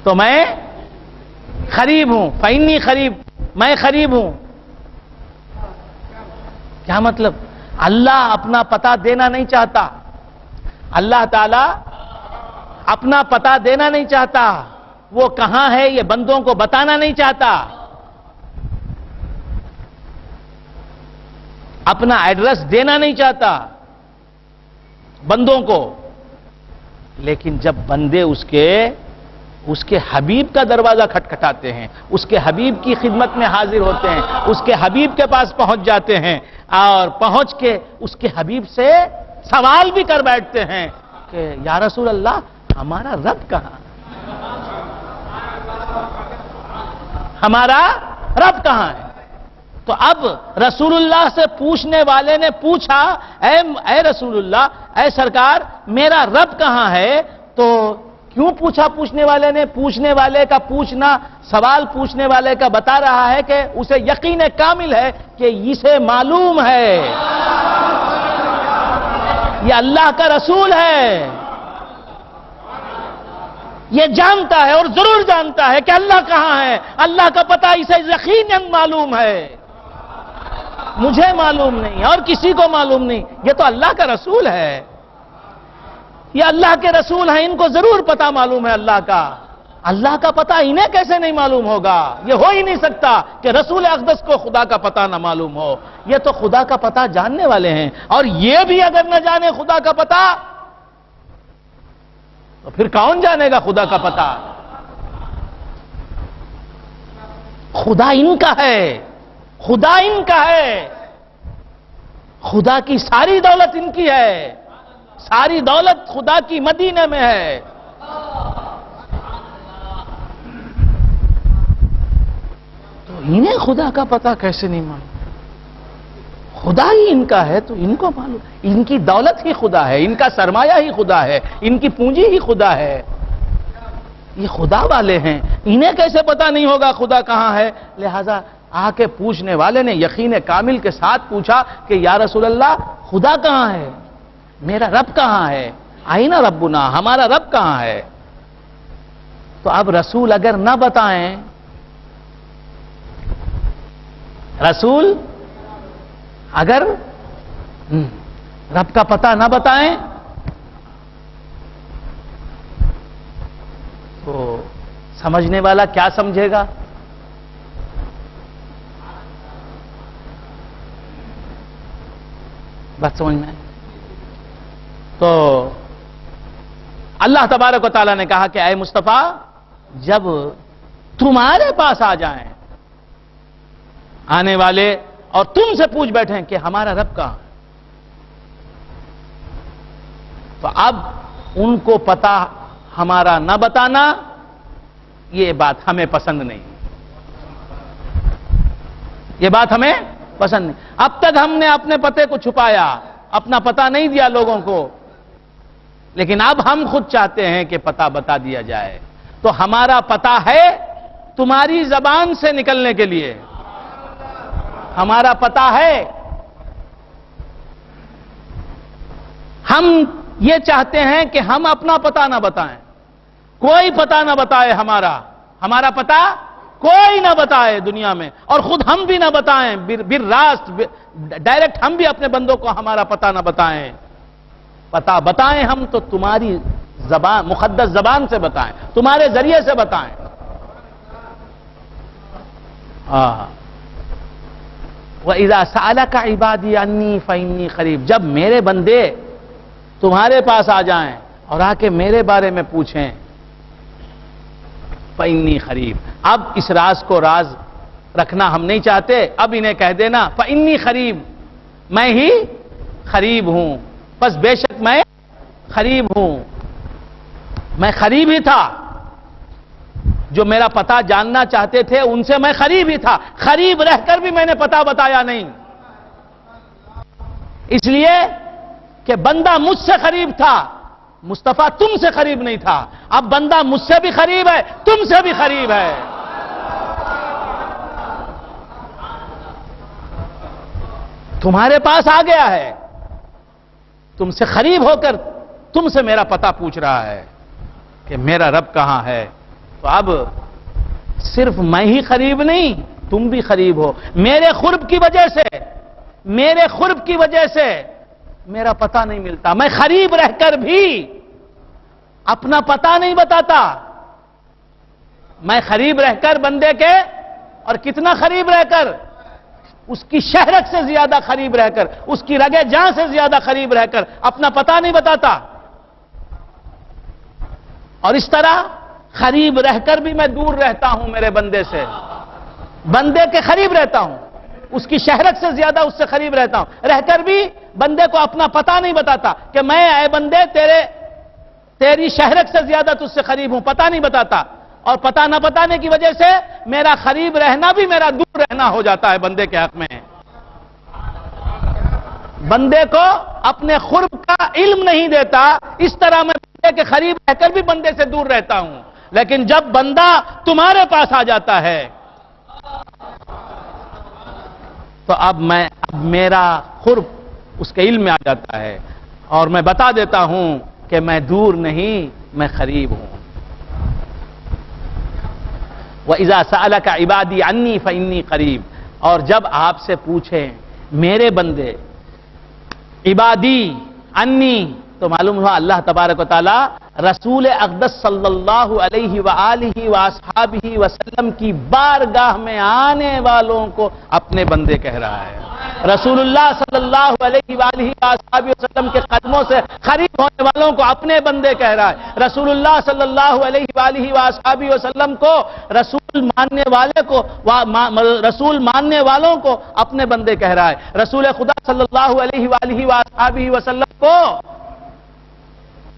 تو میں قریب ہوں، فإنی قریب، میں قریب ہوں۔ کیا مطلب؟ اللہ اپنا پتہ دینا نہیں چاہتا، اللہ تعالی اپنا پتہ دینا نہیں چاہتا، وہ کہاں ہے یہ بندوں کو بتانا نہیں چاہتا، اپنا ایڈریس دینا نہیں چاہتا بندوں کو، لیکن جب بندے اس کے حبیب کا دروازہ کھٹکھٹاتے ہیں، اس کے حبیب کی خدمت میں حاضر ہوتے ہیں، اس کے حبیب کے پاس پہنچ جاتے ہیں اور پہنچ کے اس کے حبیب سے سوال بھی کر بیٹھتے ہیں کہ یا رسول اللہ ہمارا رب کہاں، ہمارا رب کہاں ہے؟ تو اب رسول اللہ سے پوچھنے والے نے پوچھا اے رسول اللہ، اے سرکار میرا رب کہاں ہے؟ تو کیوں پوچھا پوچھنے والے نے؟ پوچھنے والے کا پوچھنا، سوال پوچھنے والے کا بتا رہا ہے کہ اسے یقین کامل ہے کہ اسے معلوم ہے یہ اللہ کا رسول ہے، یہ جانتا ہے اور ضرور جانتا ہے کہ اللہ کہاں ہے. اللہ کا پتہ اسے یقیناً معلوم ہے. مجھے معلوم نہیں اور کسی کو معلوم نہیں. یہ تو اللہ کا رسول ہے, یہ اللہ کے رسول ہیں, ان کو ضرور پتہ معلوم ہے اللہ کا. اللہ کا پتہ انہیں کیسے نہیں معلوم ہوگا؟ یہ ہو ہی نہیں سکتا کہ رسول اقدس کو خدا کا پتہ نہ معلوم ہو. یہ تو خدا کا پتہ جاننے والے ہیں, اور یہ بھی اگر نہ جانے خدا کا پتہ تو پھر کون جانے گا خدا کا پتہ؟ خدا ان کا ہے, خدا ان کا ہے. خدا کی ساری دولت ان کی ہے, ساری دولت خدا کی مدینے میں ہے. تو انہیں خدا کا پتہ کیسے نہیں معلوم؟ خدا ہی ان کا ہے تو ان کو معلوم. ان کی دولت ہی خدا ہے, ان کا سرمایہ ہی خدا ہے, ان کی پونجی ہی خدا ہے. یہ خدا والے ہیں, انہیں کیسے پتہ نہیں ہوگا خدا کہاں ہے؟ لہذا آ کے پوچھنے والے نے یقین کامل کے ساتھ پوچھا کہ یا رسول اللہ خدا کہاں ہے؟ میرا رب کہاں ہے؟ آئین ربنا, ہمارا رب کہاں ہے؟ تو اب رسول اگر نہ بتائیں, رسول اگر رب کا پتہ نہ بتائیں تو سمجھنے والا کیا سمجھے گا؟ بات سمجھ میں؟ تو اللہ تبارک و تعالیٰ نے کہا کہ اے مصطفیٰ, جب تمہارے پاس آ جائیں آنے والے اور تم سے پوچھ بیٹھیں کہ ہمارا رب کہاں, تو اب ان کو پتہ ہمارا نہ بتانا یہ بات ہمیں پسند نہیں. یہ بات ہمیں پسند نہیں. اب تک ہم نے اپنے پتے کو چھپایا, اپنا پتہ نہیں دیا لوگوں کو, لیکن اب ہم خود چاہتے ہیں کہ پتہ بتا دیا جائے. تو ہمارا پتہ ہے تمہاری زبان سے نکلنے کے لیے, ہمارا پتہ ہے. ہم یہ چاہتے ہیں کہ ہم اپنا پتہ نہ بتائیں, کوئی پتہ نہ بتائے ہمارا پتہ کوئی نہ بتائے دنیا میں, اور خود ہم بھی نہ بتائیں بالراست ڈائریکٹ, ہم بھی اپنے بندوں کو ہمارا پتہ نہ بتائیں. پتہ بتائیں ہم تو تمہاری زبان, مقدس زبان سے بتائیں, تمہارے ذریعے سے بتائیں. وَإِذَا سَأَلَكَ عِبَادِي عَنِّي فَإِنِّي قَرِيبٌ, جب میرے بندے تمہارے پاس آ جائیں اور آ کے میرے بارے میں پوچھیں, فَإِنِّي قَرِيبٌ. اب اس راز کو راز رکھنا ہم نہیں چاہتے, اب انہیں کہہ دینا فَإِنِّي قَرِيبٌ, میں ہی قریب ہوں, بس بے شک میں قریب ہوں. میں قریب ہی تھا, جو میرا پتہ جاننا چاہتے تھے ان سے میں قریب ہی تھا. قریب رہ کر بھی میں نے پتہ بتایا نہیں, اس لیے کہ بندہ مجھ سے قریب تھا, مصطفیٰ تم سے قریب نہیں تھا. اب بندہ مجھ سے بھی قریب ہے, تم سے بھی قریب ہے. تمہارے پاس آ گیا ہے, تم سے قریب ہو کر تم سے میرا پتہ پوچھ رہا ہے کہ میرا رب کہاں ہے. تو اب صرف میں ہی قریب نہیں, تم بھی قریب ہو. میرے قرب کی وجہ سے, میرے قرب کی وجہ سے میرا پتہ نہیں ملتا. میں قریب رہ کر بھی اپنا پتہ نہیں بتاتا. میں قریب رہ کر بندے کے, اور کتنا قریب رہ کر, اس کی شہرت سے زیادہ قریب رہ کر, اس کی رگے جاں سے زیادہ قریب رہ کر اپنا پتہ نہیں بتاتا. اور اس طرح قریب رہ کر بھی میں دور رہتا ہوں میرے بندے سے, بندے کے قریب رہتا ہوں, اس کی شہرت سے زیادہ اس سے قریب رہتا ہوں. رہ کر بھی بندے کو اپنا پتہ نہیں بتاتا کہ میں اے بندے تیری شہرت سے زیادہ تجھ سے قریب ہوں, پتہ نہیں بتاتا. اور پتہ نہ بتانے کی وجہ سے میرا قریب رہنا بھی میرا دور رہنا ہو جاتا ہے بندے کے حق میں. بندے کو اپنے قرب کا علم نہیں دیتا, اس طرح میں بندے کے قریب رہ کر بھی بندے سے دور رہتا ہوں. لیکن جب بندہ تمہارے پاس آ جاتا ہے تو اب میرا قرب اس کے علم میں آ جاتا ہے, اور میں بتا دیتا ہوں کہ میں دور نہیں, میں قریب ہوں. وَإِذَا سَأَلَكَ عِبَادِي عَنِّي فَإِنِّي قَرِيب، اور جب آپ سے پوچھیں میرے بندے عبادی انی، تو معلوم ہوا اللہ تبارک و تعالی رسول اقدس صلی اللہ علیہ وآلہ وآصحابہ وسلم کی بارگاہ میں آنے والوں کو اپنے بندے کہہ رہا ہے۔ رسول اللہ صلی اللہ علیہ وآلہ وآصحابہ وسلم کے قدموں سے قریب ہونے والوں کو اپنے بندے کہہ رہا ہے۔ رسول اللہ صلی اللہ علیہ وآلہ وآصحابہ وسلم کو رسول ماننے والوں کو اپنے بندے کہہ رہا ہے۔ رسول خدا صلی اللہ علیہ وآلہ وآصحابہ وسلم کو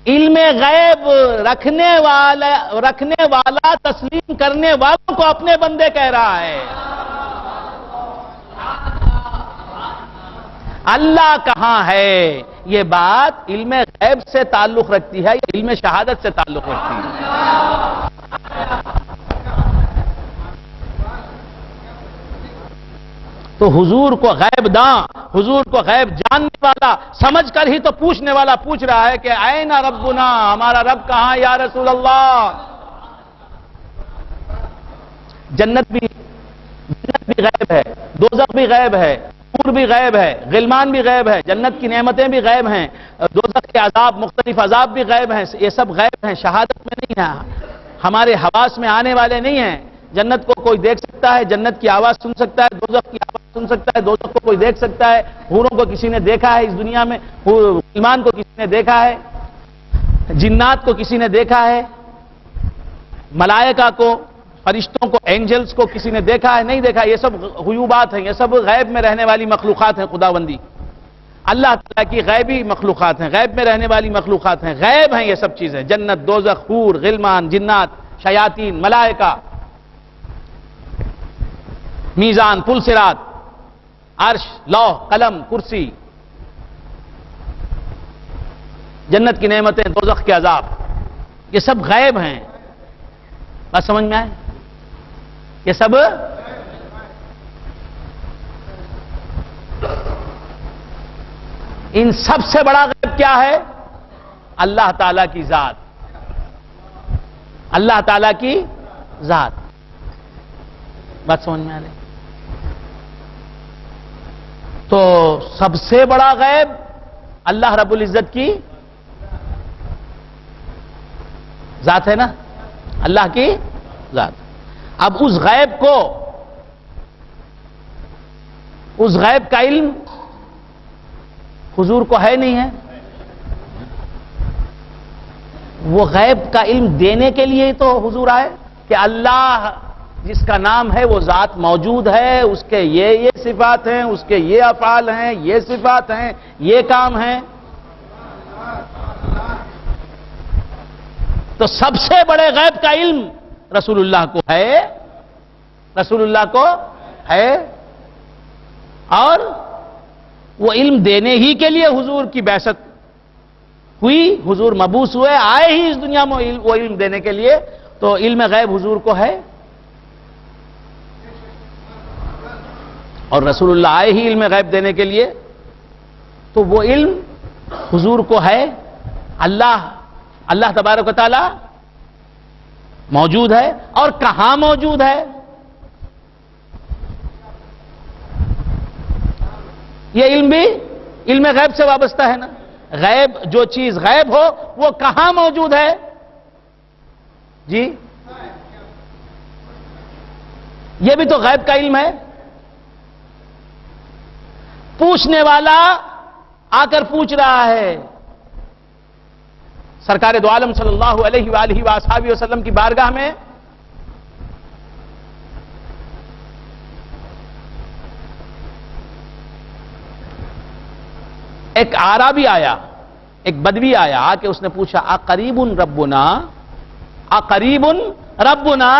علم غیب رکھنے والا تسلیم کرنے والوں کو اپنے بندے کہہ رہا ہے۔ اللہ کہاں ہے، یہ بات علم غیب سے تعلق رکھتی ہے یا علم شہادت سے تعلق رکھتی ہے؟ تو حضور کو غیب داں، حضور کو غیب جاننے والا سمجھ کر ہی تو پوچھنے والا پوچھ رہا ہے کہ این ربنا، ہمارا رب کہاں یا رسول اللہ؟ جنت بھی غیب ہے، دوزخ بھی غیب ہے، حور بھی غیب ہے، غلمان بھی غیب ہے، جنت کی نعمتیں بھی غیب ہیں، دوزخ کے عذاب، مختلف عذاب بھی غیب ہیں، یہ سب غیب ہیں، شہادت میں نہیں ہے، ہمارے حواس میں آنے والے نہیں ہیں۔ جنت کو کوئی دیکھ سکتا ہے، جنت کی آواز سن سکتا ہے، دوزخ کی آواز سن سکتا ہے، دوزخ کو کوئی دیکھ سکتا ہے، حوروں کو کسی نے دیکھا ہے اس دنیا میں، غلمان کو کسی نے دیکھا ہے، جنات کو کسی نے دیکھا ہے، ملائکہ کو، فرشتوں کو، اینجلز کو کسی نے دیکھا ہے، نہیں دیکھا، یہ سب غیوبات ہیں، یہ سب غیب میں رہنے والی مخلوقات ہیں خداوندی۔ اللہ تعالیٰ کی غیبی مخلوقات ہیں، غیب میں رہنے والی مخلوقات ہیں، غیب ہیں یہ سب چیزیں، جنت، دوزخ، حور، غلمان، جنات، شیاطین، ملائکہ، میزان، پل صراط، عرش، لوح، قلم، کرسی، جنت کی نعمتیں، دوزخ کے عذاب، یہ سب غیب ہیں۔ بات سمجھ میں آئے؟ یہ سب ان سب سے بڑا غیب کیا ہے؟ اللہ تعالیٰ کی ذات، اللہ تعالیٰ کی ذات۔ بات سمجھ میں آ رہی؟ تو سب سے بڑا غیب اللہ رب العزت کی ذات ہے نا، اللہ کی ذات۔ اب اس غیب کا علم حضور کو ہے نہیں ہے، وہ غیب کا علم دینے کے لیے تو حضور آئے کہ اللہ جس کا نام ہے وہ ذات موجود ہے، اس کے یہ صفات ہیں، اس کے یہ افعال ہیں، یہ صفات ہیں، یہ کام ہیں۔ تو سب سے بڑے غیب کا علم رسول اللہ کو ہے، رسول اللہ کو ہے، اور وہ علم دینے ہی کے لیے حضور کی بعثت ہوئی، حضور مبعوث ہوئے، آئے ہی اس دنیا میں وہ علم دینے کے لیے، تو علم غیب حضور کو ہے، اور رسول اللہ آئے ہی علم غیب دینے کے لیے، تو وہ علم حضور کو ہے۔ اللہ تبارک و تعالی موجود ہے، اور کہاں موجود ہے؟ یہ علم بھی علم غیب سے وابستہ ہے نا۔ غیب، جو چیز غیب ہو وہ کہاں موجود ہے؟ جی، یہ بھی تو غیب کا علم ہے۔ پوچھنے والا آ کر پوچھ رہا ہے سرکار دو عالم صلی اللہ علیہ وآلہ وآصحابہ وسلم کی بارگاہ میں، ایک اعرابی آیا، ایک بدوی آیا، آ کے اس نے پوچھا اقریب ربنا، اقریب ربنا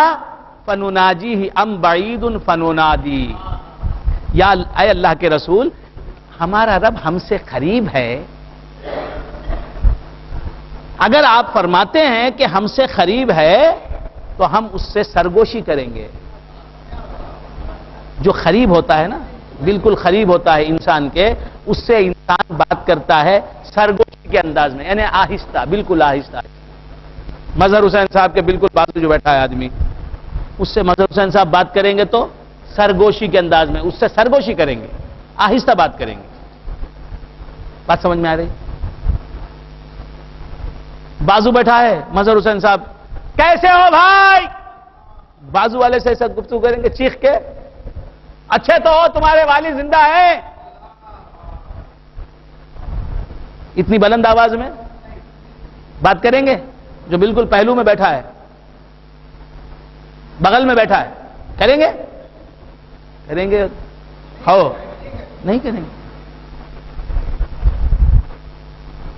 فنناجیہ ام بعید فننادی، یا اے اللہ کے رسول، ہمارا رب ہم سے قریب ہے؟ اگر آپ فرماتے ہیں کہ ہم سے قریب ہے تو ہم اس سے سرگوشی کریں گے۔ جو قریب ہوتا ہے نا، بالکل قریب ہوتا ہے انسان کے، اس سے انسان بات کرتا ہے سرگوشی کے انداز میں، یعنی آہستہ، بالکل آہستہ۔ مظہر حسین صاحب کے بالکل بازو جو بیٹھا ہے آدمی، اس سے مظہر حسین صاحب بات کریں گے تو سرگوشی کے انداز میں اس سے سرگوشی کریں گے، آہستہ بات کریں گے. بات سمجھ میں آ رہی؟ بازو بیٹھا ہے مظہر حسین صاحب، کیسے ہو بھائی؟ بازو والے سے ایسا گفتگو کریں گے چیخ کے، اچھے تو ہو، تمہارے والد زندہ ہے؟ اتنی بلند آواز میں بات کریں گے؟ جو بالکل پہلو میں بیٹھا ہے، بغل میں بیٹھا ہے، کریں گے؟ کریں گے؟ ہو نہیں کریں گے.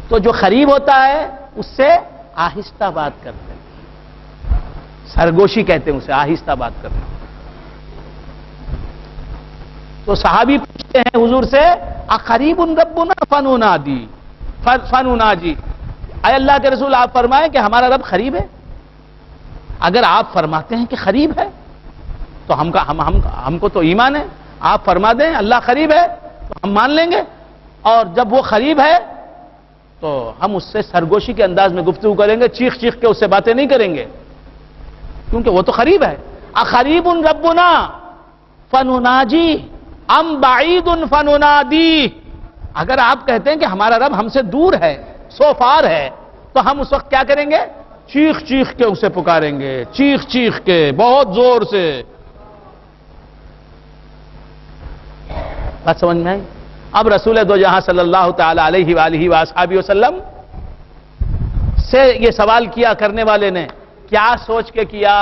تو جو قریب ہوتا ہے اس سے آہستہ بات کرتے ہیں، سرگوشی کہتے ہیں اسے، آہستہ بات کرتے ہیں. تو صحابی پوچھتے ہیں حضور سے، اقریب ربنا فننادی فنناجی، اے اللہ کے رسول آپ فرمائیں کہ ہمارا رب قریب ہے. اگر آپ فرماتے ہیں کہ قریب ہے تو ہم کو تو ایمان ہے. آپ فرما دیں اللہ قریب ہے تو ہم مان لیں گے، اور جب وہ قریب ہے تو ہم اس سے سرگوشی کے انداز میں گفتگو کریں گے، چیخ چیخ کے اس سے باتیں نہیں کریں گے، کیونکہ وہ تو قریب ہے. اقریب ربنا فنناجی ام بعید فننادی، اگر آپ کہتے ہیں کہ ہمارا رب ہم سے دور ہے، سو فار ہے، تو ہم اس وقت کیا کریں گے؟ چیخ چیخ کے اسے پکاریں گے، چیخ چیخ کے، بہت زور سے. بات سمجھ میں آئی؟ اب رسول دو جہاں صلی اللہ تعالی علیہ وآلہ وآصحابہ وسلم سے یہ سوال کیا کرنے والے نے، کیا سوچ کے کیا؟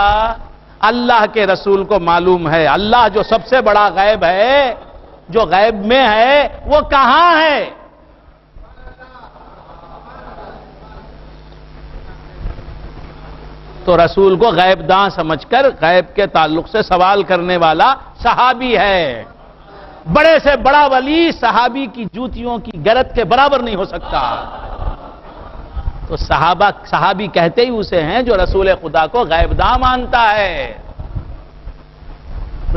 اللہ کے رسول کو معلوم ہے اللہ جو سب سے بڑا غیب ہے، جو غیب میں ہے وہ کہاں ہے. تو رسول کو غیب داں سمجھ کر غیب کے تعلق سے سوال کرنے والا صحابی ہے. بڑے سے بڑا ولی صحابی کی جوتیوں کی گرد کے برابر نہیں ہو سکتا. تو صحابی کہتے ہی اسے ہیں جو رسول خدا کو غیب داں مانتا ہے.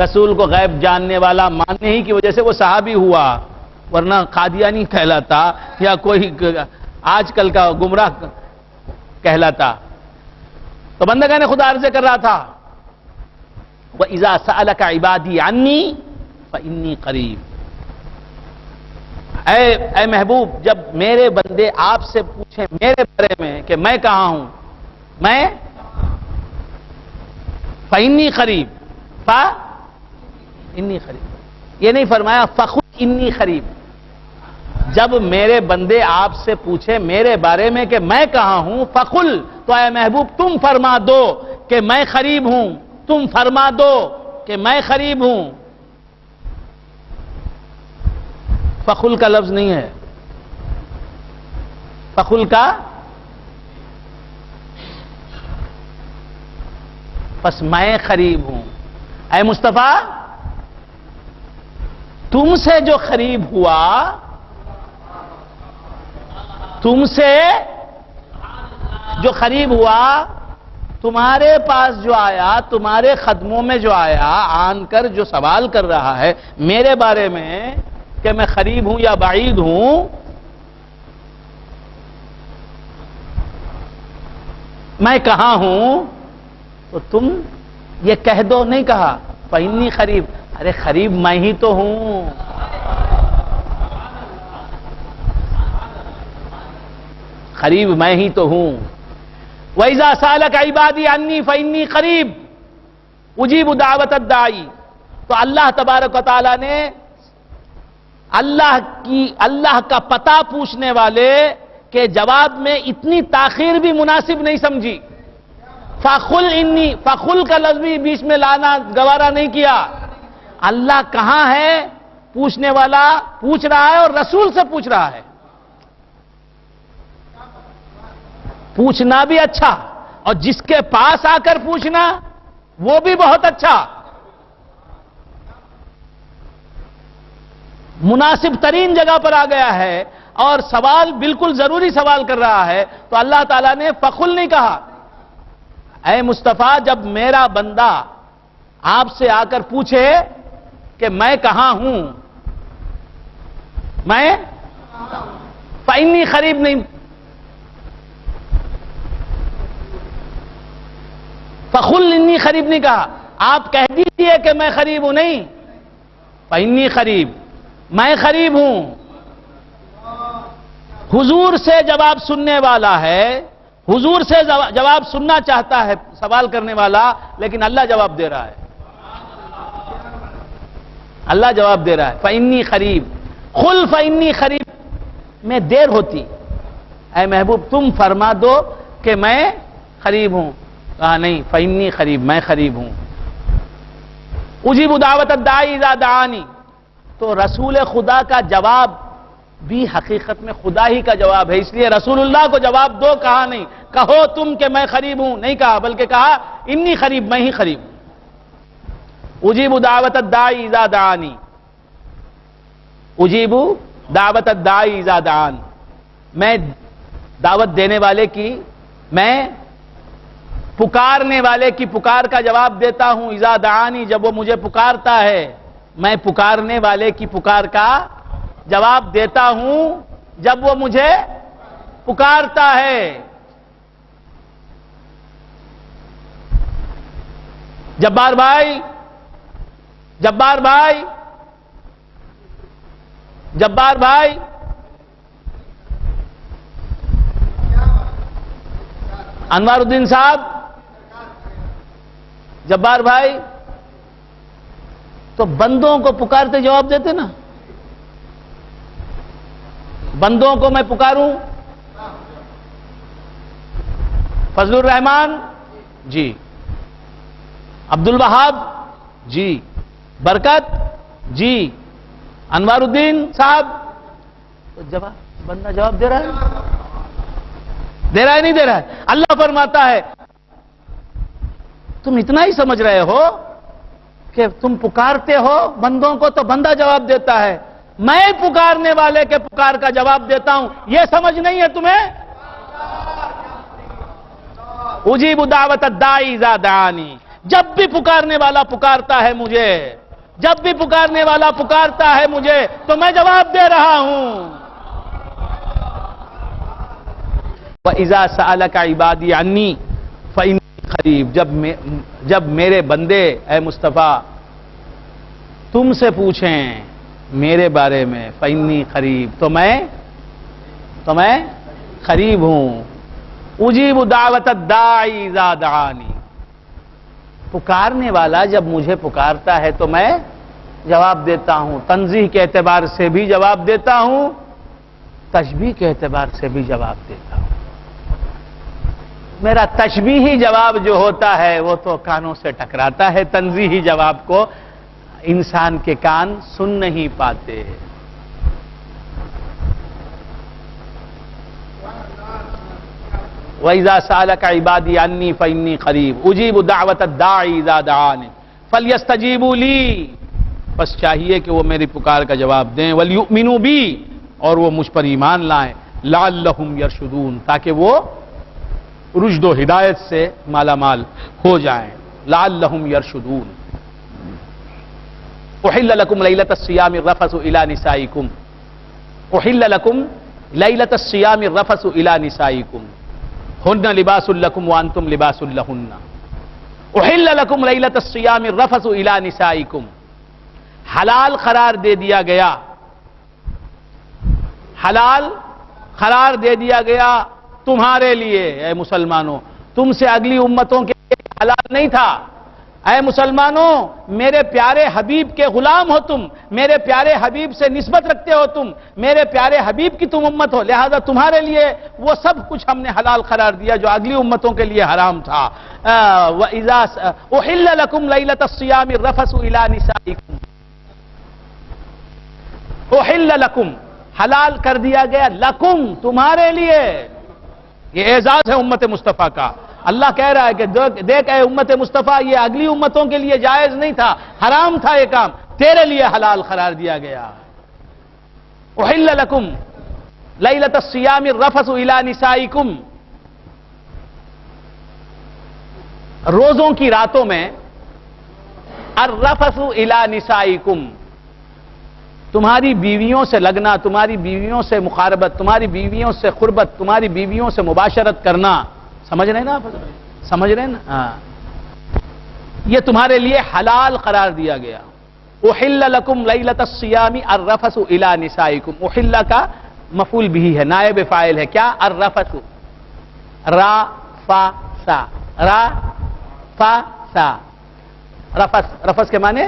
رسول کو غیب جاننے والا ماننے ہی کی وجہ سے وہ صحابی ہوا، ورنہ قادیانی کہلاتا یا کوئی آج کل کا گمراہ کہلاتا. تو بندگان خدا عرض کر رہا تھا، وَإِذَا سَأَلَكَ عِبَادِي عَنِّي فَإِنِّي قَرِيبٌ. اے محبوب، جب میرے بندے آپ سے پوچھیں میرے بارے میں کہ میں کہاں ہوں، میں فَإِنِّي قَرِيبٌ، فَإِنِّي قَرِيبٌ، یہ نہیں فرمایا فَقُلْ إِنِّي قَرِيبٌ. جب میرے بندے آپ سے پوچھیں میرے بارے میں کہ میں کہاں ہوں، فَقُلْ، تو اے محبوب تم فرما دو کہ میں قریب ہوں، تم فرما دو کہ میں قریب ہوں. فَقُلْ کا لفظ نہیں ہے، فَقُلْ کا پس میں قریب ہوں. اے مصطفیٰ تم سے جو قریب ہوا، تم سے جو قریب ہوا، تمہارے پاس جو آیا، تمہارے قدموں میں جو آیا، آن کر جو سوال کر رہا ہے میرے بارے میں کہ میں قریب ہوں یا بعید ہوں، میں کہاں ہوں، تو تم یہ کہہ دو. نہیں کہا فَإِنِّي قریب، ارے قریب میں ہی تو ہوں. قریب میں ہی تو ہوں. وَإِذَا سَأَلَكَ عِبَادِي عَنِّي فَإِنِّي قَرِيبٌ أُجِيبُ دَعْوَةَ الدَّاعِ. تو اللہ تبارک و تعالیٰ نے اللہ کا پتہ پوچھنے والے کے جواب میں اتنی تاخیر بھی مناسب نہیں سمجھی. فَقُلْ کا لفظ بھی بیچ میں لانا گوارا نہیں کیا. اللہ کہاں ہے پوچھنے والا پوچھ رہا ہے، اور رسول سے پوچھ رہا ہے. پوچھنا بھی اچھا، اور جس کے پاس آ کر پوچھنا وہ بھی بہت اچھا. مناسب ترین جگہ پر آ گیا ہے اور سوال بالکل ضروری سوال کر رہا ہے، تو اللہ تعالیٰ نے فَقُلْ نہیں کہا. اے مصطفیٰ جب میرا بندہ آپ سے آ کر پوچھے کہ میں کہاں ہوں، میں فَإِنِّي قریب نہیں، فَقُلْ إِنِّي قریب نہیں کہا. آپ کہہ دیجئے کہ میں قریب ہوں. نہیں، فإنی قریب، میں قریب ہوں. حضور سے جواب سننے والا ہے، حضور سے جواب سننا چاہتا ہے سوال کرنے والا، لیکن اللہ جواب دے رہا ہے. اللہ جواب دے رہا ہے فإنی قریب. قل فإنی قریب میں دیر ہوتی، اے محبوب تم فرما دو کہ میں قریب ہوں. کہا نہیں، فإنی قریب، میں قریب ہوں. اجیب دعوت الداعی اذا دعانی، تو رسول خدا کا جواب بھی حقیقت میں خدا ہی کا جواب ہے، اس لیے رسول اللہ کو جواب دو کہا نہیں. کہو تم کہ میں قریب ہوں نہیں کہا، بلکہ کہا انی قریب، میں ہی قریب ہوں. اجیب دعوت الداعی اذا دعانی، اجیب دعوت الداعی اذا دعان، میں دعوت دینے والے کی، میں پکارنے والے کی پکار کا جواب دیتا ہوں. اذا دعانی، جب وہ مجھے پکارتا ہے، میں پکارنے والے کی پکار کا جواب دیتا ہوں جب وہ مجھے پکارتا ہے. جبار بھائی، جبار بھائی، جبار بھائی، انوار الدین صاحب، جبار بھائی، تو بندوں کو پکارتے جواب دیتے نا. بندوں کو میں پکاروں، فضل الرحمان جی، عبد الوہاب جی، برکت جی، انوار الدین صاحب، تو جواب بندہ جواب دے رہا ہے، دے رہا ہے نہیں دے رہا ہے. اللہ فرماتا ہے تم اتنا ہی سمجھ رہے ہو کہ تم پکارتے ہو بندوں کو تو بندہ جواب دیتا ہے، میں پکارنے والے کے پکار کا جواب دیتا ہوں. یہ سمجھ نہیں ہے تمہیں؟ اجیب دعوت الداعی اذا دعانی، جب بھی پکارنے والا پکارتا ہے مجھے، جب بھی پکارنے والا پکارتا ہے مجھے تو میں جواب دے رہا ہوں. وَإِذَا سَأَلَكَ عِبَادِي عَنِّي فَإِنِّي قَرِيبٌ، جب میرے بندے اے مصطفیٰ تم سے پوچھیں میرے بارے میں، فإنی قریب، تو میں قریب ہوں. اجیب دعوت الداعی اذا دعانی، پکارنے والا جب مجھے پکارتا ہے تو میں جواب دیتا ہوں. تنزیہ کے اعتبار سے بھی جواب دیتا ہوں، تشبیہ کے اعتبار سے بھی جواب دیتا ہوں. میرا تشبیہی جواب جو ہوتا ہے وہ تو کانوں سے ٹکراتا ہے، تنزیہی جواب کو انسان کے کان سن نہیں پاتے. وَإِذَا سَأَلَكَ عِبَادِي عَنِّي فَإِنِّي قَرِيبٌ أُجِيبُ دَعْوَةَ الدَّاعِ إِذَا دَعَانِ فَلْيَسْتَجِيبُوا لِي، بس چاہیے کہ وہ میری پکار کا جواب دیں. وَلْيُؤْمِنُوا بِي، اور وہ مجھ پر ایمان لائیں. لَعَلَّهُمْ يَرْشُدُونَ، تاکہ وہ رشد و ہدایت سے مالا مال ہو جائیں. لَعَلَّهُمْ يَرْشُدُونَ. أُحِلَّ لَكُمْ لَيْلَةَ الصِّيَامِ الرَّفَثُ إِلَى نِسَائِكُمْ، أُحِلَّ لَكُمْ لَيْلَةَ الصِّيَامِ الرَّفَثُ إِلَى نِسَائِكُمْ هُنَّ لِبَاسٌ لَكُمْ وَأَنْتُمْ لِبَاسٌ لَهُنَّ. أُحِلَّ لَكُمْ لَيْلَةَ الصِّيَامِ الرَّفَثُ إِلَى نِسَائِكُمْ، حلال قرار دے دیا گیا، حلال قرار دے دیا گیا تمہارے لیے اے مسلمانوں. تم سے اگلی امتوں کے لیے حلال نہیں تھا. اے مسلمانوں، میرے پیارے حبیب کے غلام ہو تم، میرے پیارے حبیب سے نسبت رکھتے ہو تم، میرے پیارے حبیب کی تم امت ہو، لہذا تمہارے لیے وہ سب کچھ ہم نے حلال قرار دیا جو اگلی امتوں کے لیے حرام تھا. وَإِذَا أُحِلَّ لَكُمْ لَيْلَةَ الصِّيَامِ الرَّفَثُ إِلَى نِسَائِكُمْ، أُحِلَّ لَكُمْ، حلال کر دیا گیا، لکم، تمہارے لیے. یہ اعزاز ہے امت مصطفیٰ کا. اللہ کہہ رہا ہے کہ دیکھ اے امت مصطفیٰ، یہ اگلی امتوں کے لیے جائز نہیں تھا، حرام تھا یہ کام، تیرے لیے حلال قرار دیا گیا. احل لکم لیلۃ الصیام الرفث الی نسائکم، روزوں کی راتوں میں الرفث الی نسائکم، تمہاری بیویوں سے لگنا، تمہاری بیویوں سے مقاربت، تمہاری بیویوں سے قربت، تمہاری بیویوں سے مباشرت کرنا. سمجھ رہے نا؟ سمجھ رہے نا؟ ہاں. یہ تمہارے لیے حلال قرار دیا گیا. احل لکم لیلۃ الصیام الرفث الی نسائکم. احل کا مفعول بھی ہے، نائب فاعل ہے کیا؟ الرفث. را فا سا، را فا سا. رفث، رفث کے معنی